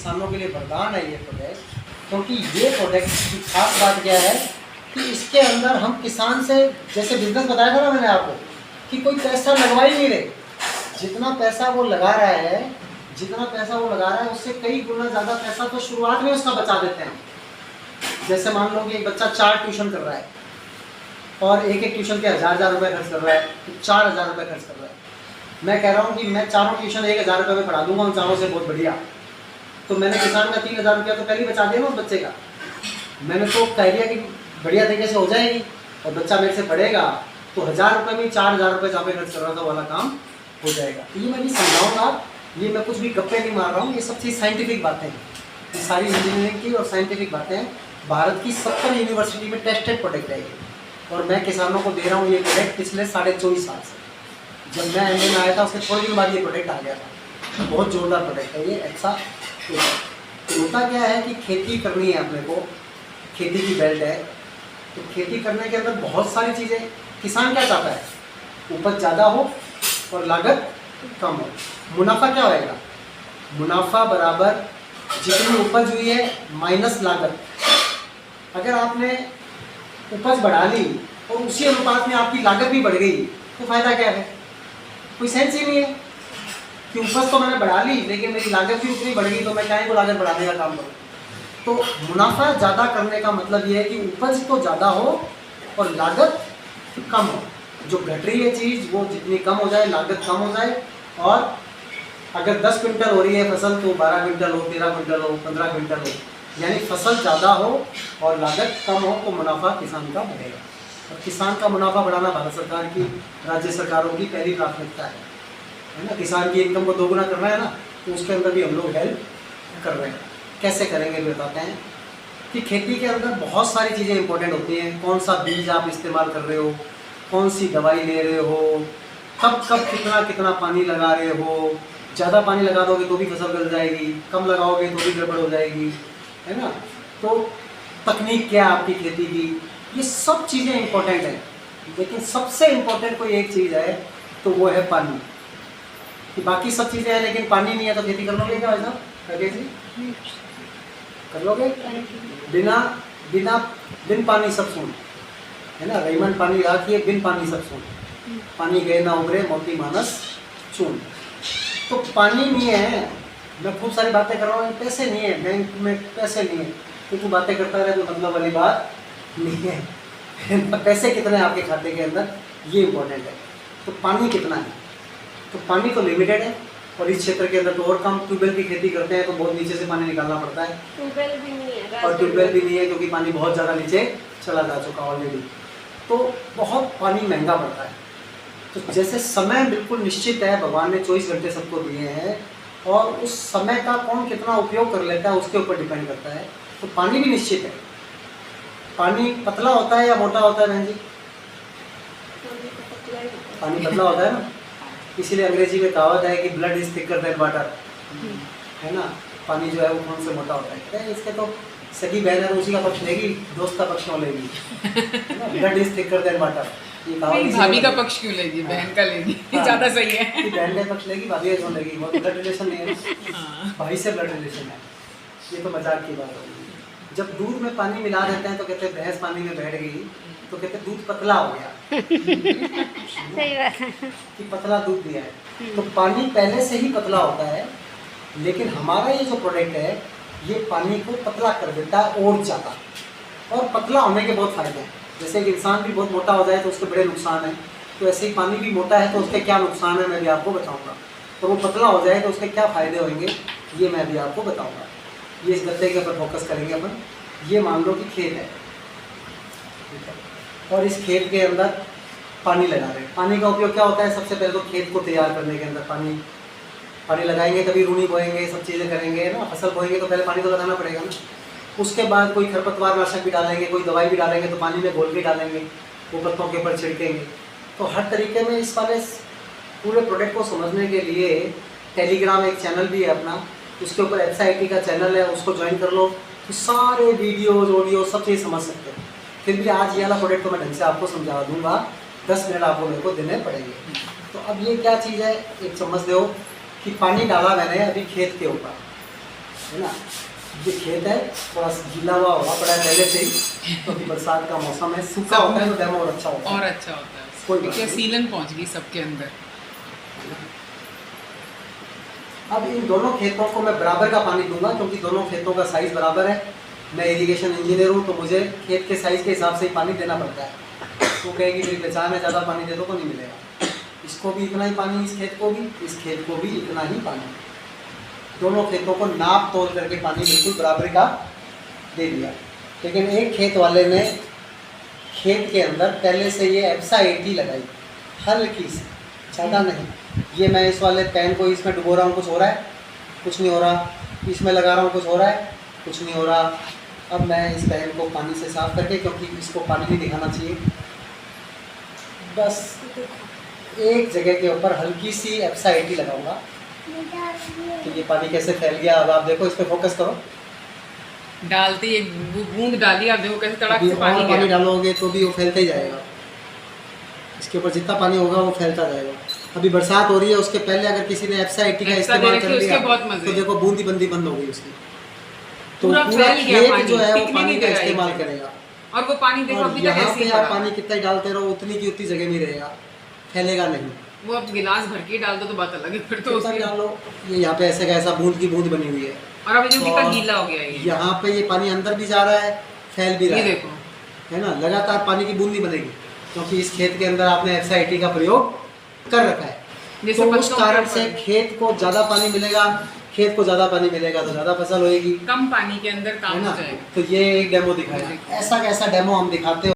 किसानों के लिए वरदान है ये प्रोडक्ट, क्योंकि ये प्रोडक्ट की खास बात क्या है कि इसके अंदर हम किसान से, जैसे बिजनेस बताया था ना मैंने आपको, कि कोई पैसा लगवा ही नहीं रहे। जितना पैसा वो लगा रहा है, उससे कई गुना ज़्यादा पैसा तो शुरुआत में उसका बचा देते हैं। जैसे मान लो कि एक बच्चा 4 ट्यूशन कर रहा है और एक ट्यूशन के 1000 रुपये खर्च कर रहा है, तो 4000 रुपये खर्च कर रहा है। मैं कह रहा हूँ कि मैं चारों ट्यूशन 1000 रुपये में पढ़ा दूंगा उन चारों से, बहुत बढ़िया। तो मैंने किसान का 3000 रुपया तो पहले ही बचा दिया ना उस बच्चे का। मैंने तो कह दिया कि बढ़िया तरीके से हो जाएगी और बच्चा मेरे से पढ़ेगा तो 1000 रुपये में 4000 रुपये जहाँ पे खर्च कर रहा था वाला काम हो जाएगा। ये मैं भी समझाऊँगा, ये मैं कुछ भी गप्पे नहीं मार रहा हूँ, ये सब चीज़ साइंटिफिक बातें हैं। ये सारी इंजीनियरिंग की और साइंटिफिक बातें हैं। भारत की 70 यूनिवर्सिटी में टेस्टेड प्रोडक्ट है ये, और मैं किसानों को दे रहा हूँ ये प्रोडक्ट पिछले 24.5 साल से। जब मैं एमए में आया था उसके थोड़े दिन बाद ये प्रोडक्ट आ गया था। बहुत जोरदार प्रोडक्ट है ये। ऐसा तो होता क्या है कि खेती करनी है अपने को, खेती की बेल्ट है, तो खेती करने के अंदर बहुत सारी चीज़ें। किसान क्या चाहता है? उपज ज़्यादा हो और लागत कम हो। मुनाफा क्या होएगा? मुनाफा बराबर जितनी उपज हुई है माइनस लागत। अगर आपने उपज बढ़ा ली और उसी अनुपात में आपकी लागत भी बढ़ गई तो फायदा क्या है? कोई सेंस ही नहीं है कि उपज तो मैंने बढ़ा ली लेकिन मेरी लागत भी उतनी बढ़ गई, तो मैं क्या को लागत बढ़ाने का काम करूँ। तो मुनाफा ज़्यादा करने का मतलब ये है कि उपज तो ज़्यादा हो और लागत कम हो। जो घट रही है चीज़ वो जितनी कम हो जाए, लागत कम हो जाए। और अगर 10 क्विंटल हो रही है फसल तो 12 क्विंटल हो, 13 क्विंटल हो, 15 क्विंटल हो, यानी फसल ज़्यादा हो और लागत कम हो तो मुनाफा किसान का बढ़ेगा। और किसान का मुनाफा बढ़ाना भारत सरकार की, राज्य सरकारों की पहली प्राथमिकता है ना। किसान की इनकम को दोगुना करना है ना, तो उसके अंदर भी हम लोग हेल्प कर रहे हैं। कैसे करेंगे बताते हैं कि खेती के अंदर बहुत सारी चीज़ें इंपॉर्टेंट होती हैं। कौन सा बीज आप इस्तेमाल कर रहे हो, कौन सी दवाई ले रहे हो, कब कब कितना कितना पानी लगा रहे हो। ज़्यादा पानी लगा दोगे तो भी फसल गल जाएगी, कम लगाओगे तो भी गड़बड़ हो जाएगी, है ना। तो तकनीक क्या है आपकी खेती की, ये सब चीज़ें इंपॉर्टेंट हैं। लेकिन सबसे इम्पोर्टेंट कोई एक चीज़ है तो वो है पानी। कि बाकी सब चीज़ें हैं लेकिन पानी नहीं है तो खेती कर लोगे क्या वैसा? जी कर लोगे? बिन पानी सब सुन, है ना। रईमन पानी राखिए बिन पानी सब सुन, पानी गए ना उभरे मोती मानस चून। तो पानी नहीं है। मैं खूब सारी बातें कर रहा हूँ, पैसे नहीं है, बैंक में पैसे नहीं है, तो तू बातें करता रहे तो मतलब वाली बात नहीं है। पैसे कितने हैं आपके खाते के अंदर, ये इम्पोर्टेंट है। तो पानी कितना है? तो पानी तो लिमिटेड है, और इस क्षेत्र के अंदर तो और कम। ट्यूबवेल की खेती करते हैं तो बहुत नीचे से पानी निकालना पड़ता है, ट्यूबवेल भी नहीं है, और ट्यूबवेल भी नहीं है क्योंकि पानी बहुत ज़्यादा नीचे चला जा चुका ऑलरेडी। तो बहुत पानी महंगा पड़ता है। तो जैसे समय बिल्कुल निश्चित है, भगवान ने 24 घंटे सबको दिए हैं, और उस समय का कौन कितना उपयोग कर लेता है उसके ऊपर डिपेंड करता है। तो पानी भी निश्चित है। पानी पतला होता है या मोटा होता है बहन जी? पानी पतला होता है ना, इसीलिए अंग्रेजी में कहावत है कि blood is thicker than water, है ना। पानी जो है वो खून से मोटा होता है। इसके तो सगी बहन है तो उसी का पक्ष लेगी, दोस्त का पक्ष क्यों लेगी? Blood is thicker than water, ये कहावत। भाभी का पक्ष क्यों लेगी? बहन का लेगी, ज़्यादा सही है। बहन का पक्ष लेगी, भाभी का क्यों लेगी? वो ब्लड रिलेशन नहीं है, भाई से ब्लड रिलेशन है। ये तो मजाक की बात होगी। जब दूध में पानी मिला देते हैं तो कहते हैं भैंस पानी में बैठ गई, तो कहते हैं दूध पतला हो गया। सही बात है कि पतला दूध दिया है। तो पानी पहले से ही पतला होता है, लेकिन हमारा ये जो प्रोडक्ट है ये पानी को पतला कर देता है और ज़्यादा। और पतला होने के बहुत फ़ायदे हैं। जैसे कि इंसान भी बहुत मोटा हो जाए तो उसके बड़े नुकसान हैं, तो ऐसे ही पानी भी मोटा है तो उसके क्या नुकसान है मैं भी आपको बताऊँगा। तो वो पतला हो जाए तो उसके क्या फ़ायदे होंगे ये मैं भी आपको बताऊँगा। ये इस गद्दे के ऊपर फोकस करेंगे अपन। ये मान लो कि खेत है, ठीक है, और इस खेत के अंदर पानी लगा रहे हैं। पानी का उपयोग क्या होता है? सबसे पहले तो खेत को तैयार करने के अंदर पानी लगाएंगे, तभी रूनी बोएंगे, सब चीज़ें करेंगे ना। फसल बोएंगे तो पहले पानी तो लगाना पड़ेगा ना। उसके बाद कोई खरपतवार नाशक भी डालेंगे, कोई दवाई भी डालेंगे, तो पानी में घोल के डालेंगे, वो पत्तों के ऊपर छिड़केंगे। तो हर तरीके में इस वाले पूरे प्रोडक्ट को समझने के लिए टेलीग्राम एक चैनल भी है अपना, उसके ऊपर SIT का चैनल है, उसको ज्वाइन कर लो तो सारे वीडियोज़ ऑडियो सब चीज़ समझ सकते हो। फिर भी आज ये वाला प्रोडक्ट तो मैं ढंग से आपको समझा दूंगा, 10 मिनट आपको मेरे को देने पड़ेंगे। तो अब ये क्या चीज़ है, एक समझ दो कि पानी डाला मैंने अभी खेत के ऊपर, है ना। ये खेत है, थोड़ा गीला हुआ पड़ा है पहले से ही, क्योंकि बरसात का मौसम है, सूखा होता है तो डेमो और अच्छा होता है। और अच्छा होता है। कोई बात देखिए नहीं। सीलन पहुंच गई सबके अंदर। अब इन दोनों खेतों को मैं बराबर का पानी दूंगा, क्योंकि दोनों खेतों का साइज़ बराबर है। मैं इरिगेशन इंजीनियर हूँ, तो मुझे खेत के साइज़ के हिसाब से ही पानी देना पड़ता है। वो कहेगी मेरी पहचान है, ज़्यादा पानी दे दो तो नहीं मिलेगा। इसको भी इतना ही पानी, इस खेत को भी, इस खेत को भी इतना ही पानी। दोनों खेतों को नाप तोल करके पानी बिल्कुल बराबर का दे दिया। लेकिन एक खेत वाले ने खेत के अंदर पहले से ये एप्सा 80 लगाई, हल्की सी, ज़्यादा नहीं। ये मैं इस वाले पैन को इसमें डुबो रहा हूँ, कुछ हो रहा है? कुछ नहीं हो रहा। इसमें लगा रहा हूँ, कुछ हो रहा है? कुछ नहीं हो रहा। अब मैं इस पैन को पानी से साफ़ करके, क्योंकि इसको पानी नहीं दिखाना चाहिए, बस एक जगह के ऊपर हल्की सी एप्सा 80 लगाऊंगा। तो ये पानी कैसे फैल गया, अब आप देखो, इस पर फोकस करो। डालते ही बूंद डाली, आप देखो कैसे तड़क अभी से और पानी पानी गया। डालोगे तो भी वो फैलता ही जाएगा। इसके ऊपर जितना पानी होगा वो फैलता जाएगा। अभी बरसात हो रही है, उसके पहले अगर किसी ने एप्सा 80 का एप्सा इस्तेमाल दे कर रखी, लिया उसके बहुत मजे तो हैं। देखो बूंदी बंदी बंद हो गई उसकी। तो पूरा पूरा फैल गया खेत पानी, जो है वो टिकने पानी नहीं का दे रहा है इस्तेमाल एक करेगा। और वो पानी देखो और अभी तक यहाँ ऐसे पे ही आप पड़ा। पानी कितना ही डालते रहो, उतनी की उतनी जगह में ही रहेगा, फैलेगा नहीं। वो अब गिलास भर के डाल दो तो बात अलग है फिर तो कितना उसकी। डालो, ये यहाँ पे ऐसे का ऐसा बूंद की बूंद बनी हुई है। और अभी जो कितना और गीला हो गया ये। यहाँ पे ये पानी अंदर भी जा रहा है, फैल भी रहा ये है, देखो है ना। लगातार पानी की बूंद नहीं बनेगी, क्योंकि इस खेत के अंदर आपने एप्सा 80 का प्रयोग कर रखा है। जैसे तो उस बच्चों कारण के से ऊपर। खेत को ज़्यादा पानी मिलेगा, खेत को ज़्यादा पानी मिलेगा तो ज़्यादा फसल होएगी, कम पानी के अंदर है काम ना। हो जाएगा। तो ये एक डेमो दिखाया, ऐसा कैसा डेमो हम दिखाते हैं।